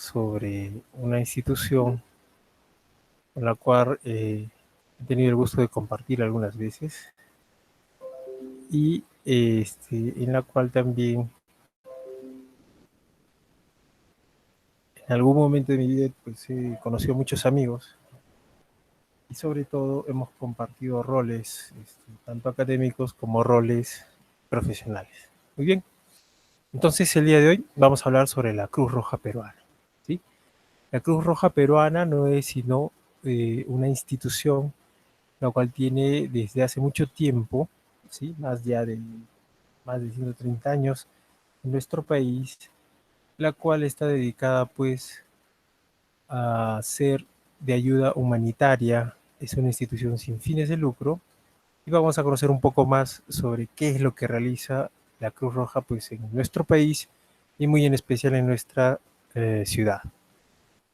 sobre una institución con la cual he tenido el gusto de compartir algunas veces y en la cual también en algún momento de mi vida pues he conocido muchos amigos y sobre todo hemos compartido roles tanto académicos como roles profesionales. Muy bien, entonces el día de hoy vamos a hablar sobre la Cruz Roja Peruana, ¿sí? La Cruz Roja Peruana no es sino una institución la cual tiene desde hace mucho tiempo, ¿sí? Más de 130 años en nuestro país, la cual está dedicada pues a ser de ayuda humanitaria, es una institución sin fines de lucro y vamos a conocer un poco más sobre qué es lo que realiza la Cruz Roja pues en nuestro país y muy en especial en nuestra ciudad.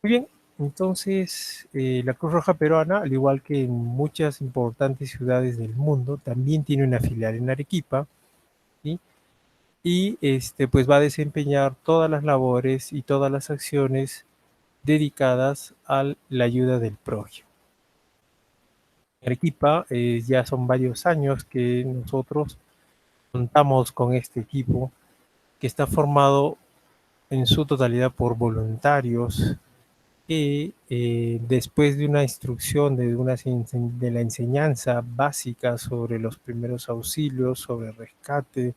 Muy bien, entonces la Cruz Roja Peruana, al igual que en muchas importantes ciudades del mundo, también tiene una filial en Arequipa, ¿sí? Y pues va a desempeñar todas las labores y todas las acciones dedicadas a la ayuda del prójimo. En Arequipa ya son varios años que nosotros contamos con este equipo que está formado en su totalidad por voluntarios que después de una instrucción de la enseñanza básica sobre los primeros auxilios, sobre rescate,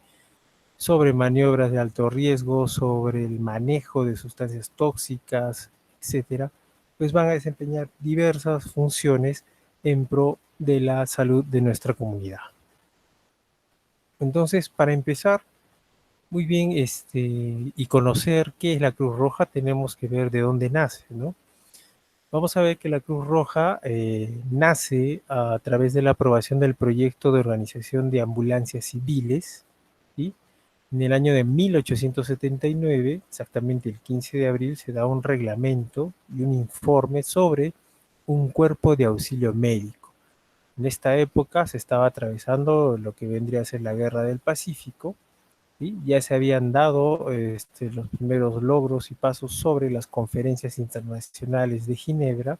sobre maniobras de alto riesgo, sobre el manejo de sustancias tóxicas, etcétera, pues van a desempeñar diversas funciones en pro de la salud de nuestra comunidad. Entonces, para empezar, muy bien, y conocer qué es la Cruz Roja, tenemos que ver de dónde nace, ¿no? Vamos a ver que la Cruz Roja nace a través de la aprobación del proyecto de organización de ambulancias civiles, ¿sí? En el año de 1879, exactamente el 15 de abril, se da un reglamento y un informe sobre un cuerpo de auxilio médico. En esta época se estaba atravesando lo que vendría a ser la Guerra del Pacífico, ¿sí? Ya se habían dado los primeros logros y pasos sobre las conferencias internacionales de Ginebra,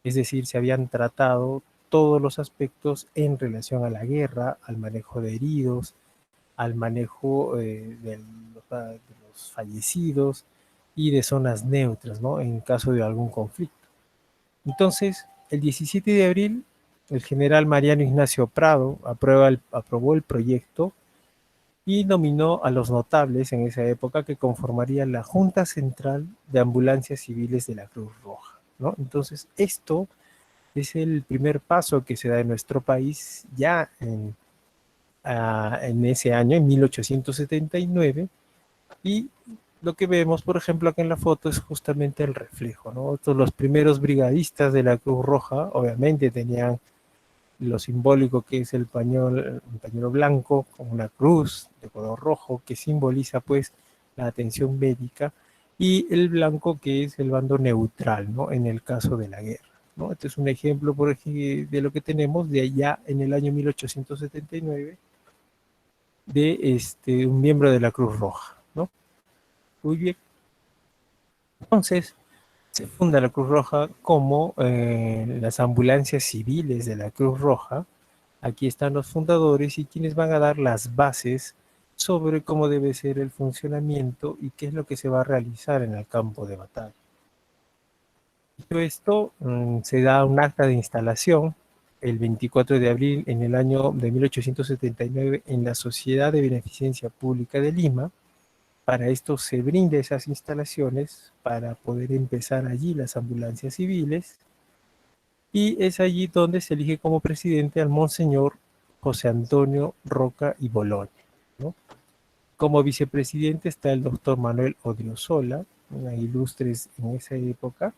es decir, se habían tratado todos los aspectos en relación a la guerra, al manejo de heridos, al manejo de los fallecidos y de zonas neutras, ¿no? En caso de algún conflicto. Entonces, el 17 de abril, el general Mariano Ignacio Prado aprobó el proyecto y nominó a los notables en esa época que conformarían la Junta Central de Ambulancias Civiles de la Cruz Roja, ¿no? Entonces, esto es el primer paso que se da en nuestro país ya en ese año, en 1879, y lo que vemos, por ejemplo, aquí en la foto es justamente el reflejo, ¿no? Todos los primeros brigadistas de la Cruz Roja, obviamente tenían lo simbólico que es un pañuelo blanco con una cruz de color rojo que simboliza pues la atención médica y el blanco que es el bando neutral, ¿no? En el caso de la guerra, ¿no? Este es un ejemplo, por ejemplo, de lo que tenemos de allá en el año 1879 de un miembro de la Cruz Roja, ¿no? Muy bien. Entonces, se funda la Cruz Roja como las ambulancias civiles de la Cruz Roja. Aquí están los fundadores y quienes van a dar las bases sobre cómo debe ser el funcionamiento y qué es lo que se va a realizar en el campo de batalla. Dicho esto, se da un acta de instalación el 24 de abril en el año de 1879 en la Sociedad de Beneficencia Pública de Lima. Para esto se brinda esas instalaciones para poder empezar allí las ambulancias civiles y es allí donde se elige como presidente al Monseñor José Antonio Roca y Boloña, ¿no? Como vicepresidente está el doctor Manuel Odriozola, ilustres en esa época,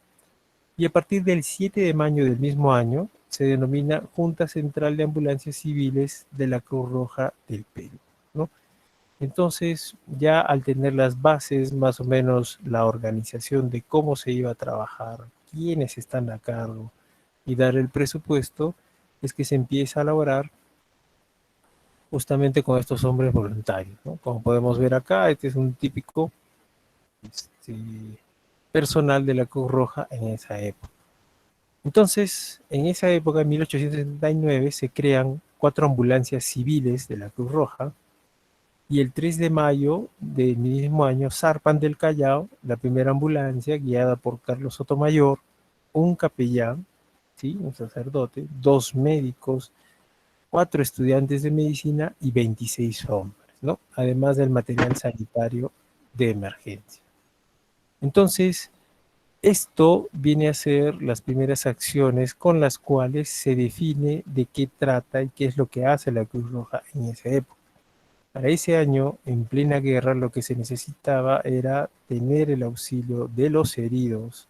y a partir del 7 de mayo del mismo año se denomina Junta Central de Ambulancias Civiles de la Cruz Roja del Perú, ¿no? Entonces, ya al tener las bases, más o menos la organización de cómo se iba a trabajar, quiénes están a cargo y dar el presupuesto, es que se empieza a elaborar justamente con estos hombres voluntarios, ¿no? Como podemos ver acá, este es un típico este, personal de la Cruz Roja en esa época. Entonces, en esa época, en 1879, se crean 4 ambulancias civiles de la Cruz Roja y el 3 de mayo del mismo año zarpan del Callao la primera ambulancia guiada por Carlos Sotomayor, un capellán, ¿sí? Un sacerdote, 2 médicos, 4 estudiantes de medicina y 26 hombres, ¿no? Además del material sanitario de emergencia. Entonces, esto viene a ser las primeras acciones con las cuales se define de qué trata y qué es lo que hace la Cruz Roja en esa época. Para ese año, en plena guerra, lo que se necesitaba era tener el auxilio de los heridos,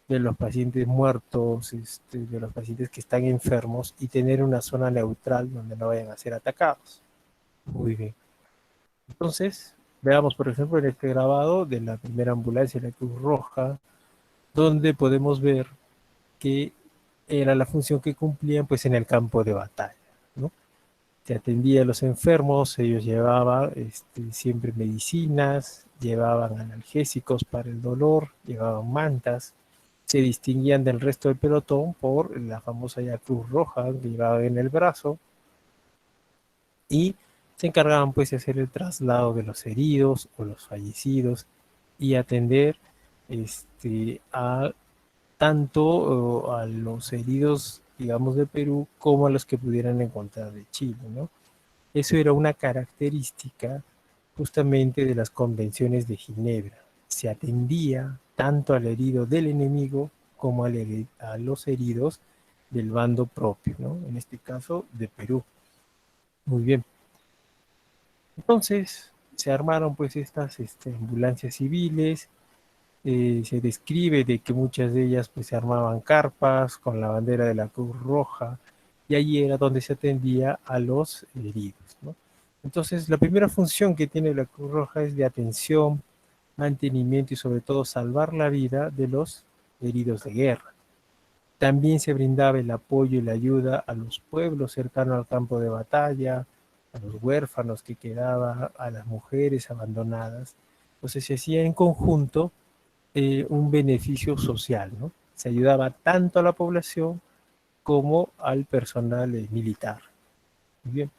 de los pacientes muertos, de los pacientes que están enfermos y tener una zona neutral donde no vayan a ser atacados. Muy bien. Entonces, veamos, por ejemplo, en este grabado de la primera ambulancia de la Cruz Roja, donde podemos ver que era la función que cumplían pues en el campo de batalla, ¿no? Se atendía a los enfermos, ellos llevaban siempre medicinas, llevaban analgésicos para el dolor, llevaban mantas, se distinguían del resto del pelotón por la famosa ya Cruz Roja que llevaban en el brazo y se encargaban pues de hacer el traslado de los heridos o los fallecidos y atender a tanto a los heridos, digamos, de Perú como a los que pudieran encontrar de Chile, ¿no? Eso era una característica justamente de las convenciones de Ginebra. Se atendía tanto al herido del enemigo como a los heridos del bando propio, ¿no? En este caso, de Perú. Muy bien. Entonces, se armaron pues estas ambulancias civiles. Se describe de que muchas de ellas pues se armaban carpas con la bandera de la Cruz Roja y allí era donde se atendía a los heridos, ¿no? Entonces, la primera función que tiene la Cruz Roja es de atención, mantenimiento y sobre todo salvar la vida de los heridos de guerra. También se brindaba el apoyo y la ayuda a los pueblos cercanos al campo de batalla, a los huérfanos que quedaban, a las mujeres abandonadas. Entonces se hacía en conjunto un beneficio social, ¿no? Se ayudaba tanto a la población como al personal militar. Muy bien.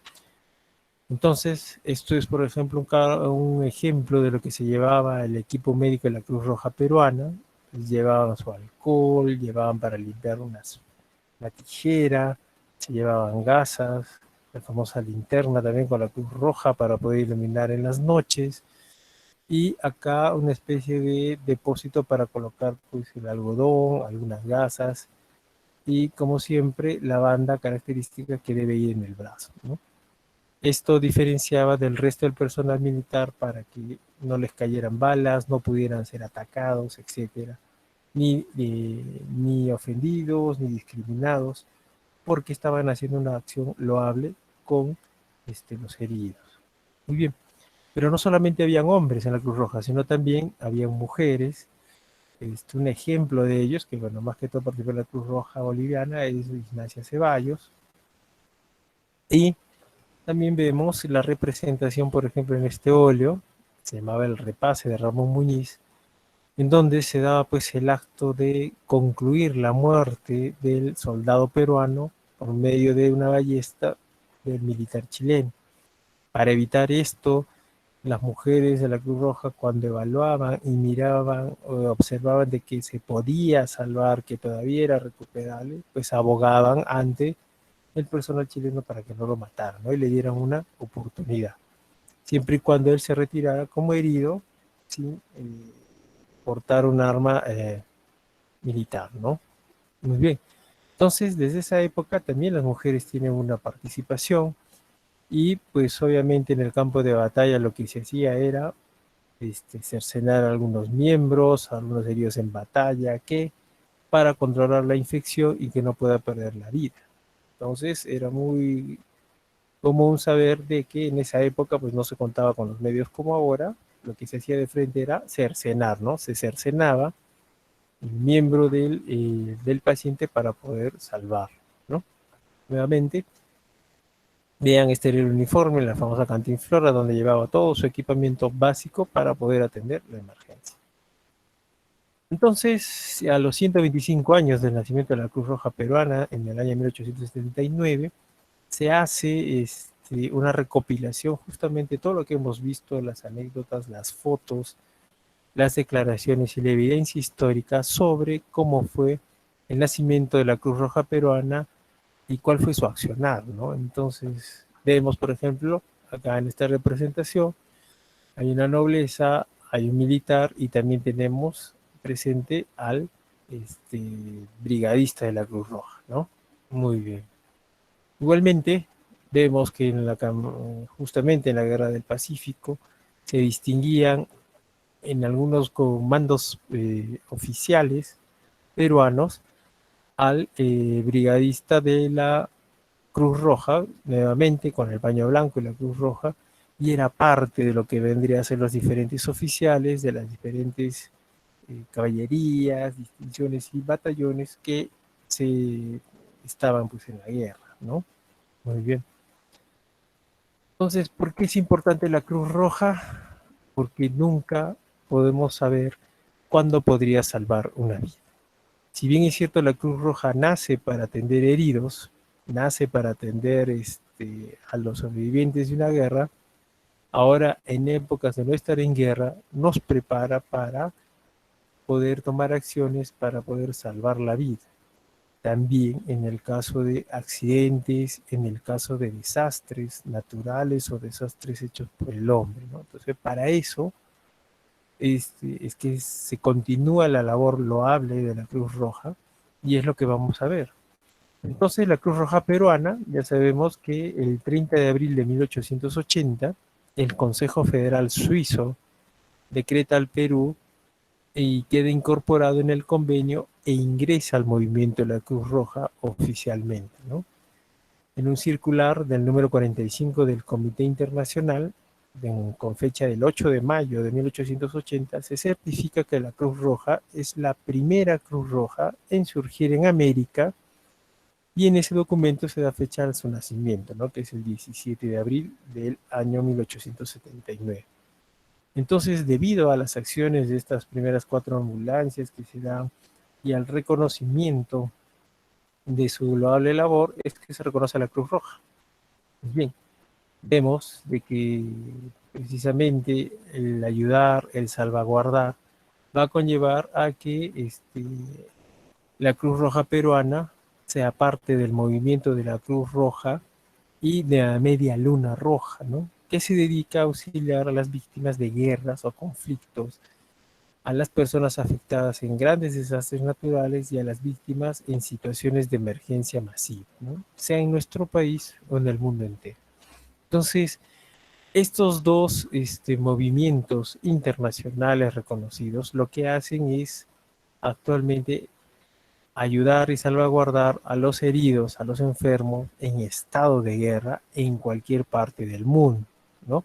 Entonces, esto es, por ejemplo, un ejemplo de lo que se llevaba el equipo médico de la Cruz Roja peruana. Llevaban su alcohol, llevaban para limpiar una tijera, se llevaban gasas, la famosa linterna también con la Cruz Roja para poder iluminar en las noches, y acá una especie de depósito para colocar pues el algodón, algunas gasas y como siempre la banda característica que debe ir en el brazo, ¿no? Esto diferenciaba del resto del personal militar para que no les cayeran balas, no pudieran ser atacados, etcétera, ni ofendidos, ni discriminados, porque estaban haciendo una acción loable con los heridos. Muy bien. Pero no solamente habían hombres en la Cruz Roja, sino también habían mujeres. Un ejemplo de ellos, que bueno, más que todo participó en la Cruz Roja boliviana, es Ignacia Ceballos. Y también vemos la representación, por ejemplo, en este óleo, se llamaba El Repase de Ramón Muñiz, en donde se daba pues el acto de concluir la muerte del soldado peruano por medio de una ballesta del militar chileno. Para evitar esto, las mujeres de la Cruz Roja, cuando evaluaban y miraban o observaban de que se podía salvar, que todavía era recuperable, pues abogaban ante el personal chileno para que no lo mataran, ¿no? Y le dieran una oportunidad, siempre y cuando él se retirara como herido sin portar un arma militar, ¿no? Muy bien. Entonces, desde esa época también las mujeres tienen una participación y pues obviamente en el campo de batalla lo que se hacía era cercenar a algunos miembros, a algunos heridos en batalla, que para controlar la infección y que no pueda perder la vida. Entonces era muy común saber de que en esa época pues no se contaba con los medios como ahora, lo que se hacía de frente era cercenar, ¿no? Se cercenaba el miembro del paciente para poder salvar, ¿no? Nuevamente, vean este era el uniforme, la famosa cantinflora, donde llevaba todo su equipamiento básico para poder atender la emergencia. Entonces, a los 125 años del nacimiento de la Cruz Roja Peruana, en el año 1879, se hace una recopilación justamente de todo lo que hemos visto, las anécdotas, las fotos, las declaraciones y la evidencia histórica sobre cómo fue el nacimiento de la Cruz Roja Peruana y cuál fue su accionar, ¿no? Entonces, vemos, por ejemplo, acá en esta representación, hay una nobleza, hay un militar y también tenemos presente al brigadista de la Cruz Roja, ¿no? Muy bien. Igualmente, vemos que justamente en la Guerra del Pacífico se distinguían en algunos comandos oficiales peruanos al brigadista de la Cruz Roja, nuevamente con el paño blanco y la Cruz Roja, y era parte de lo que vendría a ser los diferentes oficiales de las diferentes caballerías, distinciones y batallones que se estaban pues en la guerra, ¿no? Muy bien. Entonces, ¿por qué es importante la Cruz Roja? Porque nunca podemos saber cuándo podría salvar una vida. Si bien es cierto, la Cruz Roja nace para atender heridos, nace para atender a los sobrevivientes de una guerra, ahora en épocas de no estar en guerra, nos prepara para poder tomar acciones para poder salvar la vida. También en el caso de accidentes, en el caso de desastres naturales o desastres hechos por el hombre, ¿no? Entonces, para eso es que se continúa la labor loable de la Cruz Roja y es lo que vamos a ver. Entonces, la Cruz Roja Peruana, ya sabemos que el 30 de abril de 1880, el Consejo Federal Suizo decreta al Perú y queda incorporado en el convenio e ingresa al movimiento de la Cruz Roja oficialmente, ¿no? En un circular del número 45 del Comité Internacional, con fecha del 8 de mayo de 1880, se certifica que la Cruz Roja es la primera Cruz Roja en surgir en América y en ese documento se da fecha de su nacimiento, ¿no? Que es el 17 de abril del año 1879. Entonces, debido a las acciones de estas primeras 4 ambulancias que se dan y al reconocimiento de su loable labor, es que se reconoce a la Cruz Roja. Pues bien, vemos de que precisamente el ayudar, el salvaguardar, va a conllevar a que la Cruz Roja peruana sea parte del movimiento de la Cruz Roja y de la Media Luna Roja, ¿no? Que se dedica a auxiliar a las víctimas de guerras o conflictos, a las personas afectadas en grandes desastres naturales y a las víctimas en situaciones de emergencia masiva, ¿no? Sea en nuestro país o en el mundo entero. Entonces, estos dos movimientos internacionales reconocidos lo que hacen es actualmente ayudar y salvaguardar a los heridos, a los enfermos en estado de guerra en cualquier parte del mundo, ¿no?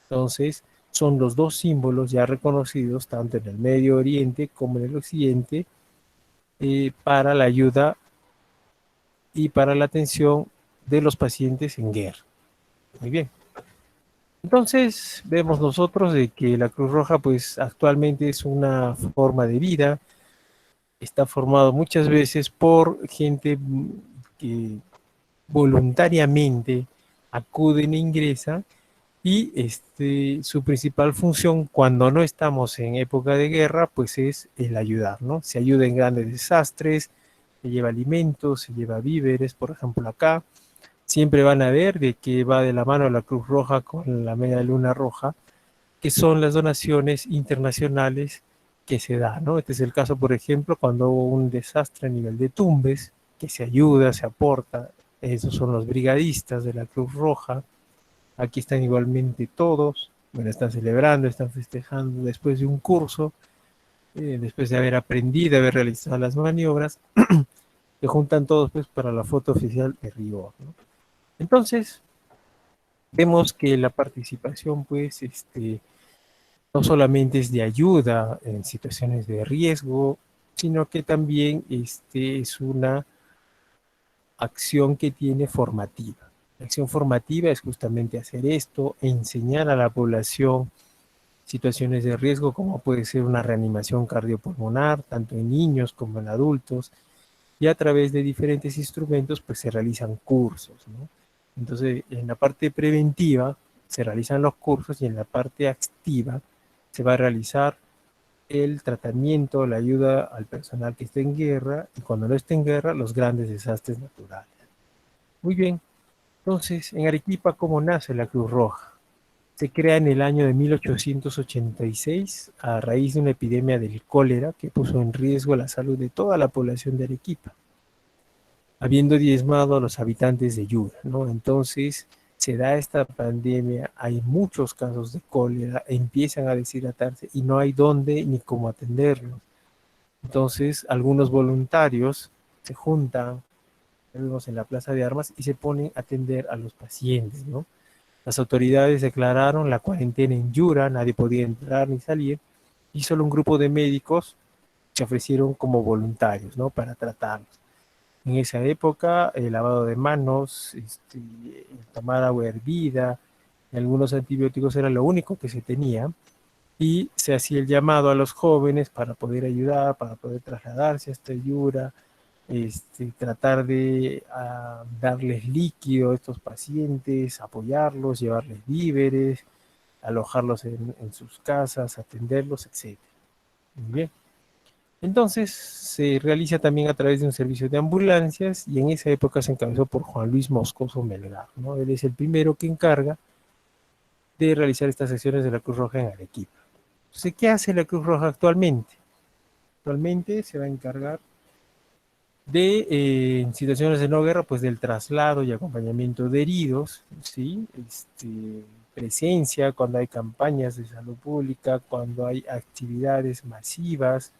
Entonces, son los dos símbolos ya reconocidos tanto en el Medio Oriente como en el Occidente para la ayuda y para la atención de los pacientes en guerra. Muy bien. Entonces, vemos nosotros de que la Cruz Roja, pues actualmente es una forma de vida, está formado muchas veces por gente que voluntariamente acuden e ingresan y su principal función cuando no estamos en época de guerra, pues es el ayudar, ¿no? Se ayuda en grandes desastres, se lleva alimentos, se lleva víveres, por ejemplo acá, siempre van a ver de que va de la mano la Cruz Roja con la Media Luna Roja, que son las donaciones internacionales que se dan, ¿no? Este es el caso, por ejemplo, cuando hubo un desastre a nivel de Tumbes, que se ayuda, se aporta, esos son los brigadistas de la Cruz Roja, aquí están igualmente todos, bueno, están celebrando, están festejando después de un curso, después de haber aprendido, haber realizado las maniobras, se juntan todos pues para la foto oficial de rigor, ¿no? Entonces, vemos que la participación pues no solamente es de ayuda en situaciones de riesgo, sino que también es una acción que tiene formativa. La acción formativa es justamente hacer esto, enseñar a la población situaciones de riesgo como puede ser una reanimación cardiopulmonar, tanto en niños como en adultos, y a través de diferentes instrumentos pues se realizan cursos, ¿no? Entonces, en la parte preventiva se realizan los cursos y en la parte activa se va a realizar el tratamiento, la ayuda al personal que esté en guerra y cuando no esté en guerra, los grandes desastres naturales. Muy bien, entonces en Arequipa, ¿cómo nace la Cruz Roja? Se crea en el año de 1886 a raíz de una epidemia del cólera que puso en riesgo la salud de toda la población de Arequipa, habiendo diezmado a los habitantes de Yura, ¿no? Entonces se da esta pandemia, hay muchos casos de cólera, empiezan a deshidratarse y no hay dónde ni cómo atenderlos. Entonces algunos voluntarios se juntan, vemos en la Plaza de Armas, y se ponen a atender a los pacientes, ¿no? Las autoridades declararon la cuarentena en Yura, nadie podía entrar ni salir, y solo un grupo de médicos se ofrecieron como voluntarios, ¿no? Para tratarlos. En esa época, el lavado de manos, tomar agua hervida, algunos antibióticos era lo único que se tenía, y se hacía el llamado a los jóvenes para poder ayudar, para poder trasladarse hasta Yura, tratar de darles líquido a estos pacientes, apoyarlos, llevarles víveres, alojarlos en sus casas, atenderlos, etc. Muy bien. Entonces se realiza también a través de un servicio de ambulancias y en esa época se encabezó por Juan Luis Moscoso Melgar, ¿no? Él es el primero que encarga de realizar estas sesiones de la Cruz Roja en Arequipa. Entonces, ¿qué hace la Cruz Roja actualmente? Actualmente se va a encargar de, en situaciones de no guerra, pues del traslado y acompañamiento de heridos, ¿sí? Presencia cuando hay campañas de salud pública, cuando hay actividades masivas,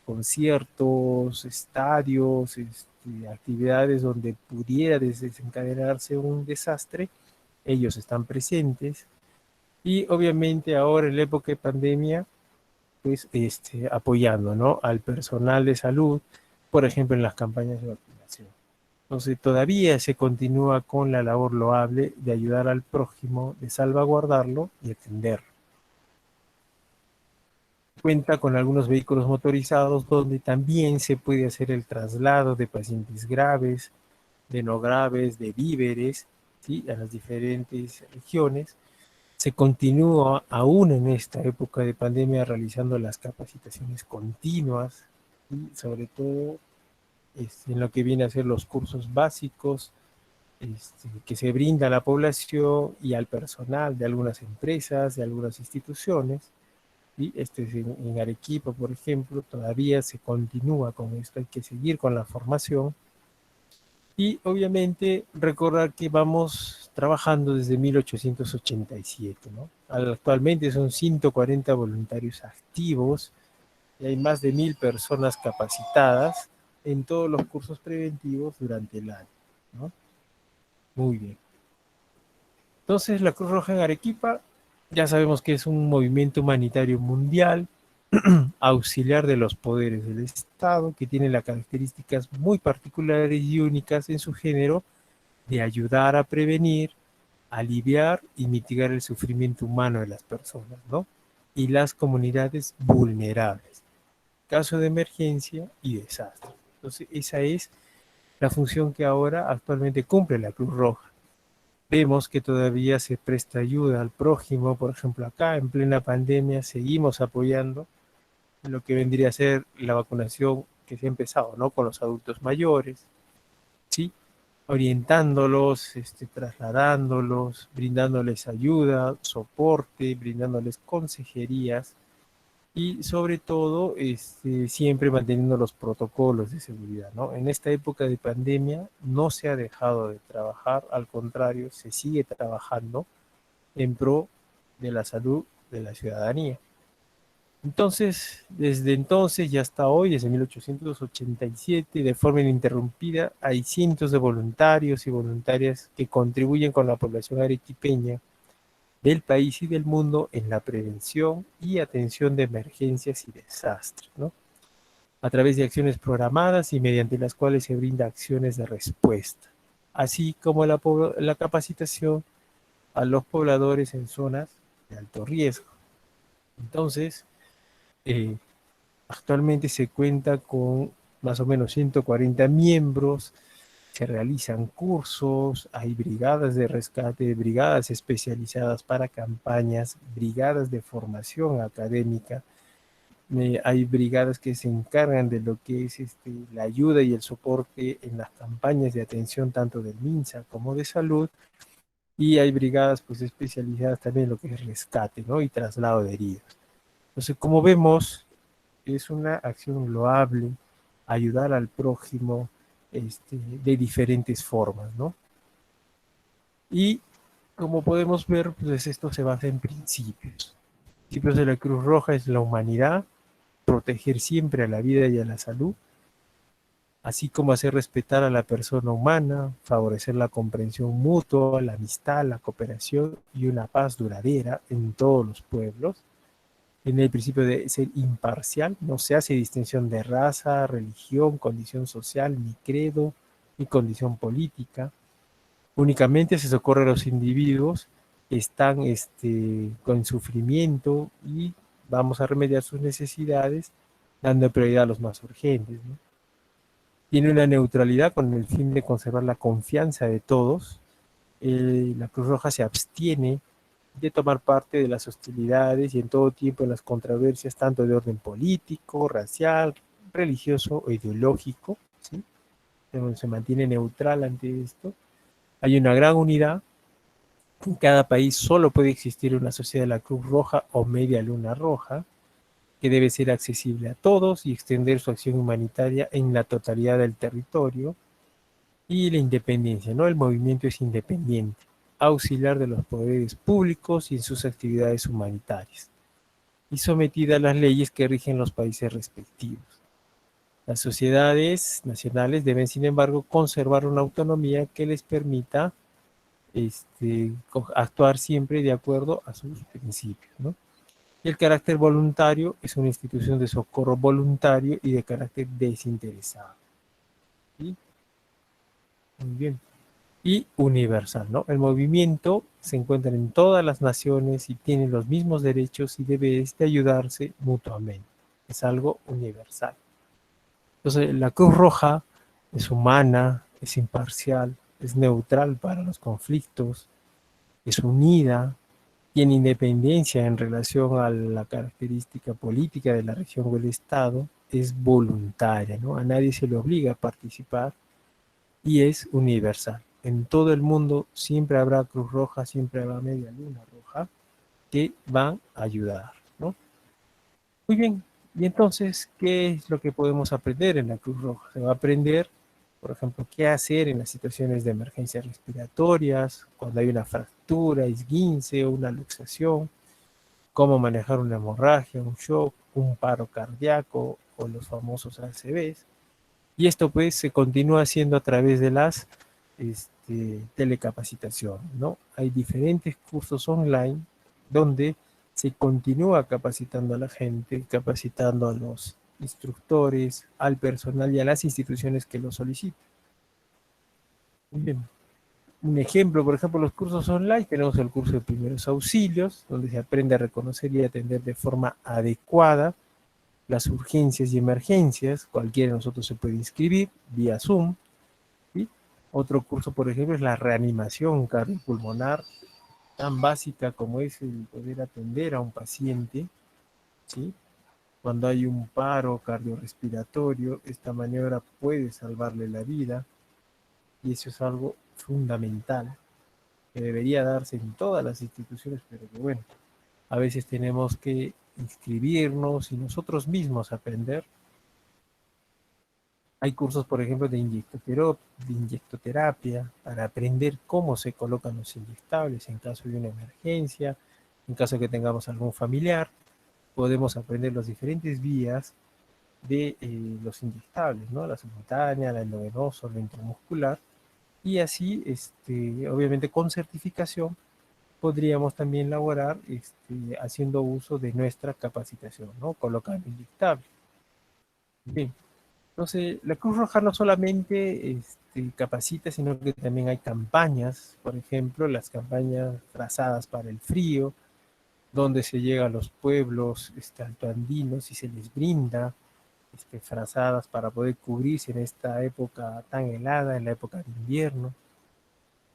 conciertos, estadios, actividades donde pudiera desencadenarse un desastre, ellos están presentes. Y obviamente ahora en la época de pandemia, pues apoyando, ¿no? Al personal de salud, por ejemplo, en las campañas de vacunación. Entonces todavía se continúa con la labor loable de ayudar al prójimo, de salvaguardarlo y atenderlo. Cuenta con algunos vehículos motorizados donde también se puede hacer el traslado de pacientes graves, de no graves, de víveres, ¿sí? A las diferentes regiones. Se continúa aún en esta época de pandemia realizando las capacitaciones continuas y sobre todo en lo que viene a ser los cursos básicos que se brinda a la población y al personal de algunas empresas, de algunas instituciones. Y en Arequipa, por ejemplo, todavía se continúa con esto, hay que seguir con la formación. Y obviamente recordar que vamos trabajando desde 1887, ¿no? Actualmente son 140 voluntarios activos y hay más de 1000 personas capacitadas en todos los cursos preventivos durante el año, ¿no? Muy bien. Entonces, la Cruz Roja en Arequipa, ya sabemos que es un movimiento humanitario mundial, auxiliar de los poderes del Estado, que tiene las características muy particulares y únicas en su género de ayudar a prevenir, aliviar y mitigar el sufrimiento humano de las personas, ¿no? Y las comunidades vulnerables, caso de emergencia y desastre. Entonces, esa es la función que ahora actualmente cumple la Cruz Roja. Vemos que todavía se presta ayuda al prójimo, por ejemplo, acá en plena pandemia seguimos apoyando lo que vendría a ser la vacunación que se ha empezado, ¿no? Con los adultos mayores, ¿sí? Orientándolos, trasladándolos, brindándoles ayuda, soporte, brindándoles consejerías y sobre todo siempre manteniendo los protocolos de seguridad, ¿no? En esta época de pandemia no se ha dejado de trabajar, al contrario, se sigue trabajando en pro de la salud de la ciudadanía. Entonces, desde entonces y hasta hoy, desde 1887, de forma ininterrumpida, hay cientos de voluntarios y voluntarias que contribuyen con la población arequipeña del país y del mundo en la prevención y atención de emergencias y desastres, ¿no? A través de acciones programadas y mediante las cuales se brinda acciones de respuesta, así como la capacitación a los pobladores en zonas de alto riesgo. Entonces, eh, actualmente se cuenta con más o menos 140 miembros, se realizan cursos, hay brigadas de rescate, brigadas especializadas para campañas, brigadas de formación académica, hay brigadas que se encargan de lo que es la ayuda y el soporte en las campañas de atención tanto del MINSA como de salud, y hay brigadas pues especializadas también en lo que es rescate, ¿no? Y traslado de heridos. Entonces, como vemos, es una acción loable, ayudar al prójimo de diferentes formas, ¿no? Y como podemos ver, pues esto se basa en principios. Principios de la Cruz Roja es la humanidad, proteger siempre a la vida y a la salud, así como hacer respetar a la persona humana, favorecer la comprensión mutua, la amistad, la cooperación y una paz duradera en todos los pueblos. En el principio de ser imparcial, no se hace distinción de raza, religión, condición social, ni credo, ni condición política. Únicamente se socorre a los individuos que están con sufrimiento y vamos a remediar sus necesidades dando prioridad a los más urgentes, ¿no? Tiene una neutralidad con el fin de conservar la confianza de todos. La Cruz Roja se abstiene de tomar parte de las hostilidades y en todo tiempo en las controversias, tanto de orden político, racial, religioso o ideológico, ¿sí? Se mantiene neutral ante esto. Hay una gran unidad. En cada país solo puede existir una sociedad de la Cruz Roja o Media Luna Roja, que debe ser accesible a todos y extender su acción humanitaria en la totalidad del territorio. Y la independencia, ¿no? El movimiento es independiente, auxiliar de los poderes públicos y en sus actividades humanitarias, y sometida a las leyes que rigen los países respectivos. Las sociedades nacionales deben, sin embargo, conservar una autonomía que les permita actuar siempre de acuerdo a sus principios, ¿no? Y el carácter voluntario es una institución de socorro voluntario y de carácter desinteresado. ¿Sí? Muy bien. Y universal, ¿no? El movimiento se encuentra en todas las naciones y tiene los mismos derechos y debe ayudarse mutuamente. Es algo universal. Entonces, la Cruz Roja es humana, es imparcial, es neutral para los conflictos, es unida, tiene independencia en relación a la característica política de la región o el Estado, es voluntaria, ¿no? A nadie se le obliga a participar y es universal. En todo el mundo siempre habrá Cruz Roja, siempre habrá Media Luna Roja que van a ayudar, ¿no? Muy bien, y entonces, ¿qué es lo que podemos aprender en la Cruz Roja? Se va a aprender, por ejemplo, qué hacer en las situaciones de emergencias respiratorias, cuando hay una fractura, esguince o una luxación, cómo manejar una hemorragia, un shock, un paro cardíaco o los famosos ACVs. Y esto pues se continúa haciendo a través de las telecapacitaciones, ¿no? Hay diferentes cursos online donde se continúa capacitando a la gente, capacitando a los instructores, al personal y a las instituciones que lo solicitan. Muy bien. Un ejemplo, por ejemplo, los cursos online, tenemos el curso de primeros auxilios, donde se aprende a reconocer y atender de forma adecuada las urgencias y emergencias. Cualquiera de nosotros se puede inscribir vía Zoom, ¿sí? Otro curso, por ejemplo, es la reanimación cardiopulmonar, tan básica como es el poder atender a un paciente, ¿sí? Cuando hay un paro cardiorrespiratorio, esta maniobra puede salvarle la vida y eso es algo fundamental que debería darse en todas las instituciones, pero que bueno, a veces tenemos que inscribirnos y nosotros mismos aprender. Hay cursos, por ejemplo, de inyectoterapia para aprender cómo se colocan los inyectables en caso de una emergencia, en caso de que tengamos algún familiar. Podemos aprender las diferentes vías de los inyectables, ¿no? La subcutánea, la endovenosa, la intramuscular. Y así, obviamente con certificación, podríamos también laborar haciendo uso de nuestra capacitación, ¿no? Colocando inyectables. Bien. Entonces, la Cruz Roja no solamente capacita, sino que también hay campañas, por ejemplo, las campañas trazadas para el frío, donde se llega a los pueblos altoandinos y se les brinda frazadas para poder cubrirse en esta época tan helada, en la época de invierno.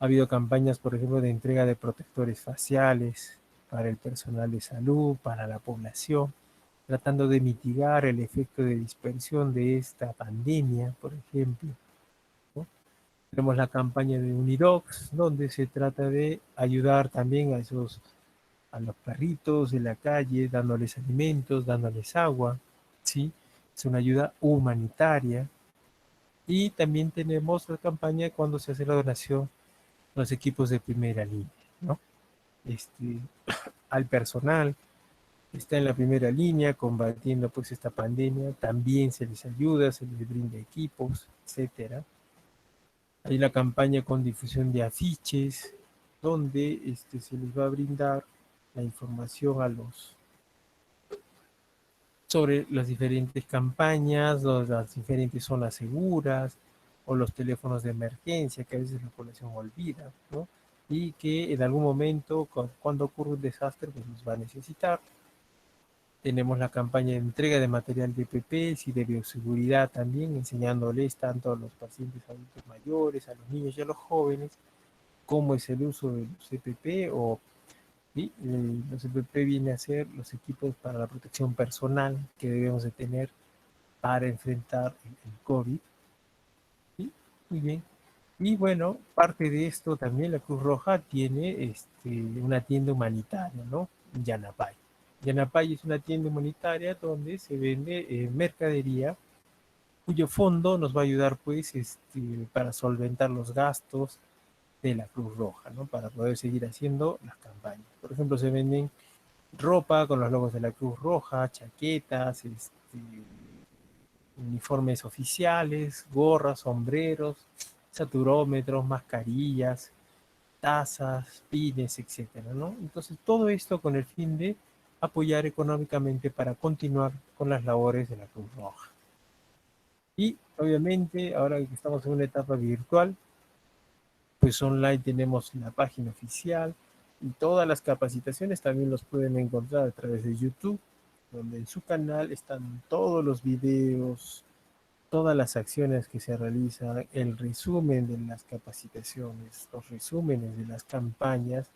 Ha habido campañas, por ejemplo, de entrega de protectores faciales para el personal de salud, para la población, tratando de mitigar el efecto de dispersión de esta pandemia, por ejemplo, ¿no? Tenemos la campaña de Unidogs, donde se trata de ayudar también a los perritos de la calle, dándoles alimentos, dándoles agua, ¿sí? Es una ayuda humanitaria. Y también tenemos la campaña cuando se hace la donación a los equipos de primera línea, ¿no? Este, al personal que está en la primera línea combatiendo pues esta pandemia, también se les ayuda, se les brinda equipos, etcétera. Hay la campaña con difusión de afiches, donde se les va a brindar la información sobre las diferentes campañas, las diferentes zonas seguras o los teléfonos de emergencia que a veces la población olvida, ¿no? Y que en algún momento, cuando ocurre un desastre, pues los va a necesitar. Tenemos la campaña de entrega de material de EPPs y de bioseguridad también, enseñándoles tanto a los pacientes adultos mayores, a los niños y a los jóvenes, cómo es el uso de los EPP o ¿sí? Los EPP viene a ser los equipos para la protección personal que debemos de tener para enfrentar el COVID. ¿Sí? Muy bien. Y bueno, parte de esto también la Cruz Roja tiene una tienda humanitaria, ¿no? Yanapay. Yanapay es una tienda humanitaria donde se vende mercadería cuyo fondo nos va a ayudar pues para solventar los gastos de la Cruz Roja, ¿no? Para poder seguir haciendo las campañas. Por ejemplo, se venden ropa con los logos de la Cruz Roja, chaquetas, uniformes oficiales, gorras, sombreros, saturómetros, mascarillas, tazas, pines, etcétera, ¿no? Entonces, todo esto con el fin de apoyar económicamente para continuar con las labores de la Cruz Roja. Y obviamente, ahora que estamos en una etapa virtual, pues online tenemos la página oficial y todas las capacitaciones también los pueden encontrar a través de YouTube, donde en su canal están todos los videos, todas las acciones que se realizan, el resumen de las capacitaciones, los resúmenes de las campañas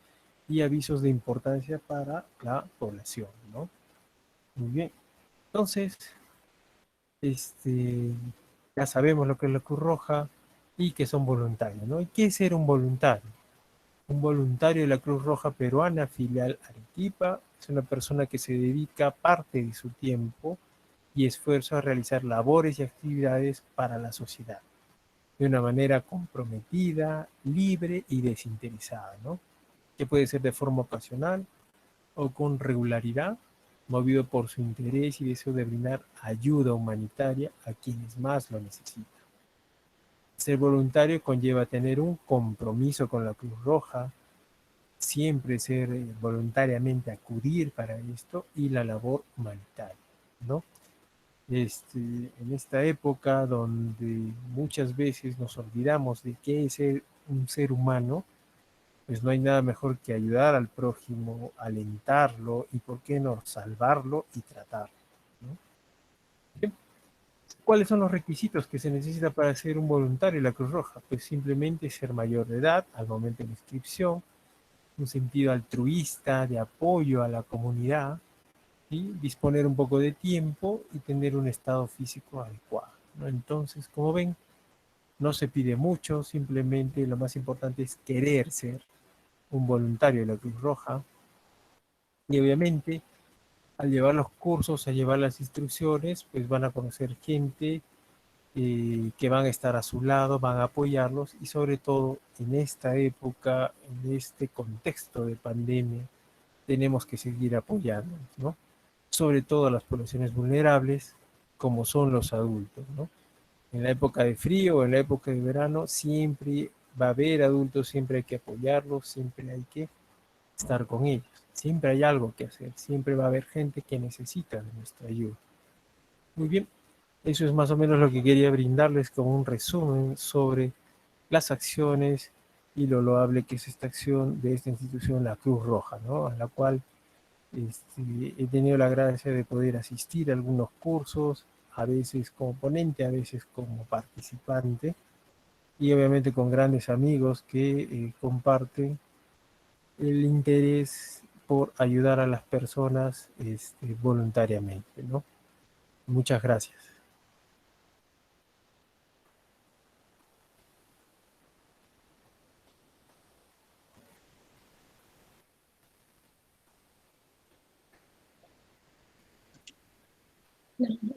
y avisos de importancia para la población, ¿no? Muy bien. Entonces, este, ya sabemos lo que es la Cruz Roja y que son voluntarios, ¿no? ¿Y qué es ser un voluntario? Un voluntario de la Cruz Roja Peruana, filial Arequipa, es una persona que se dedica parte de su tiempo y esfuerzo a realizar labores y actividades para la sociedad, de una manera comprometida, libre y desinteresada, ¿no? Que puede ser de forma ocasional o con regularidad, movido por su interés y deseo de brindar ayuda humanitaria a quienes más lo necesitan. Ser voluntario conlleva tener un compromiso con la Cruz Roja, siempre ser voluntariamente acudir para esto y la labor humanitaria, ¿no? En esta época donde muchas veces nos olvidamos de qué es ser un ser humano, pues no hay nada mejor que ayudar al prójimo, alentarlo y, ¿por qué no?, salvarlo y tratarlo, ¿no? Bien. ¿Cuáles son los requisitos que se necesita para ser un voluntario de la Cruz Roja? Pues simplemente ser mayor de edad al momento de la inscripción, un sentido altruista de apoyo a la comunidad, y disponer un poco de tiempo y tener un estado físico adecuado, ¿no? Entonces, como ven, no se pide mucho, simplemente lo más importante es querer ser un voluntario de la Cruz Roja y obviamente al llevar los cursos, al llevar las instrucciones, pues van a conocer gente que van a estar a su lado, van a apoyarlos y sobre todo en esta época, en este contexto de pandemia, tenemos que seguir apoyándonos, ¿no? Sobre todo a las poblaciones vulnerables, como son los adultos, ¿no? En la época de frío o en la época de verano, siempre va a haber adultos, siempre hay que apoyarlos, siempre hay que estar con ellos, siempre hay algo que hacer, siempre va a haber gente que necesita de nuestra ayuda. Muy bien, eso es más o menos lo que quería brindarles como un resumen sobre las acciones y lo loable que es esta acción de esta institución, la Cruz Roja, ¿no? A la cual He tenido la gracia de poder asistir a algunos cursos, a veces como ponente, a veces como participante, y obviamente con grandes amigos que comparten el interés por ayudar a las personas voluntariamente, ¿no? Muchas gracias.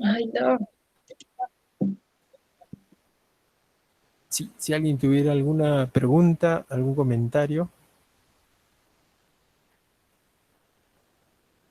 Ay, no. Si alguien tuviera alguna pregunta, algún comentario.